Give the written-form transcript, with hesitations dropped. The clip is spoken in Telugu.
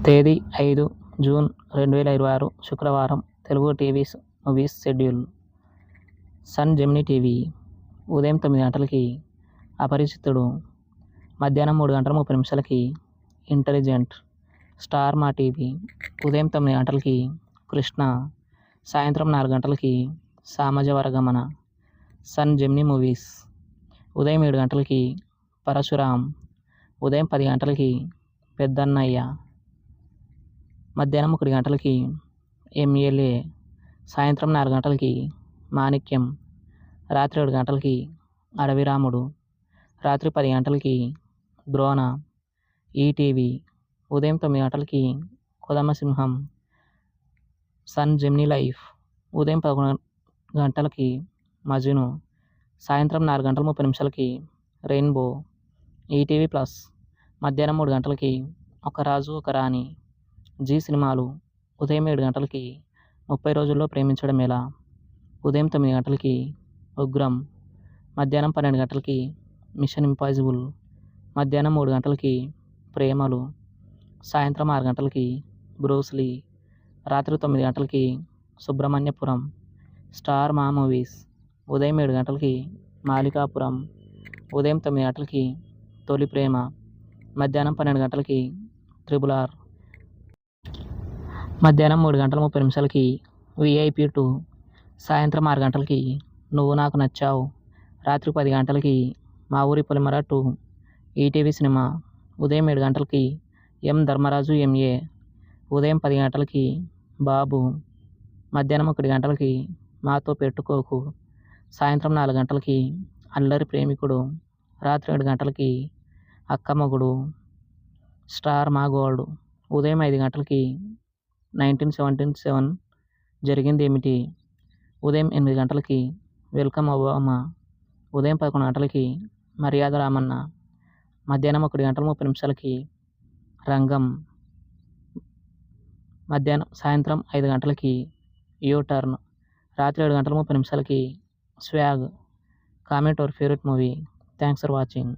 తేదీ 5 జూన్ 2026 శుక్రవారం. Telugu TVs movies schedule. Sun Gemini TV ఉదయం 9 గంటలకి అపరిచితుడు, మధ్యాహ్నం 3 గంటల 30 నిమిషాలకి ఇంటెలిజెంట్. స్టార్ మా టీవీ ఉదయం 9 గంటలకి కృష్ణ, సాయంత్రం 4 గంటలకి సామాజ వర్గమన. సన్ జెమినీ మూవీస్ ఉదయం 7 గంటలకి పరశురాం, ఉదయం 10 గంటలకి పెద్దన్నయ్య, మధ్యాహ్నం 1 గంటలకి ఎమ్మెల్యే, సాయంత్రం 4 గంటలకి మాణిక్యం, రాత్రి 7 గంటలకి అడవిరాముడు, రాత్రి 10 గంటలకి ద్రోణ. ఈటీవీ ఉదయం 9 గంటలకి కొదమసింహం. సన్ జెమినీ లైఫ్ ఉదయం 11 గంటలకి మజ్ను, సాయంత్రం 4 గంటల 30 నిమిషాలకి రెయిన్బో. ఈటీవీ ప్లస్ మధ్యాహ్నం 3 గంటలకి ఒక రాజు ఒక రాణి. జీ సినిమాలు ఉదయం 7 గంటలకి 30 రోజుల్లో ప్రేమించడం ఎలా, ఉదయం 9 గంటలకి ఉగ్రం, మధ్యాహ్నం 12 గంటలకి మిషన్ ఇంపాసిబుల్, మధ్యాహ్నం 3 గంటలకి ప్రేమలు, సాయంత్రం 6 గంటలకి బ్రూస్లీ, రాత్రి 9 గంటలకి సుబ్రహ్మణ్యపురం. స్టార్ మా మూవీస్ ఉదయం 7 గంటలకి మాలికాపురం, ఉదయం 9 గంటలకి తొలి ప్రేమ, మధ్యాహ్నం 12 గంటలకి RRR, మధ్యాహ్నం 3 గంటల 30 నిమిషాలకి VIP 2, సాయంత్రం 6 గంటలకి నువ్వు నాకు నచ్చావు, రాత్రి 10 గంటలకి మా ఊరి పొలిమర 2. ఈటీవీ సినిమా ఉదయం 7 గంటలకి ఎం ధర్మరాజు MA, ఉదయం 10 గంటలకి బాబు, మధ్యాహ్నం 1 గంటలకి మాతో పెట్టుకోకు, సాయంత్రం 4 గంటలకి అల్లరి ప్రేమికుడు, రాత్రి 7 గంటలకి అక్కమొగుడు. స్టార్ మా గోల్డ్ ఉదయం 5 గంటలకి 1977 జరిగింది ఏమిటి, ఉదయం 8 గంటలకి వెల్కమ్ ఒబామా, ఉదయం 11 గంటలకి మర్యాద రామన్న, మధ్యాహ్నం 1 గంటల 30 నిమిషాలకి రంగం, సాయంత్రం 5 గంటలకి యూటర్న్, రాత్రి 7 గంటల 30 నిమిషాలకి swag. Comment your favourite movie. Thanks for watching.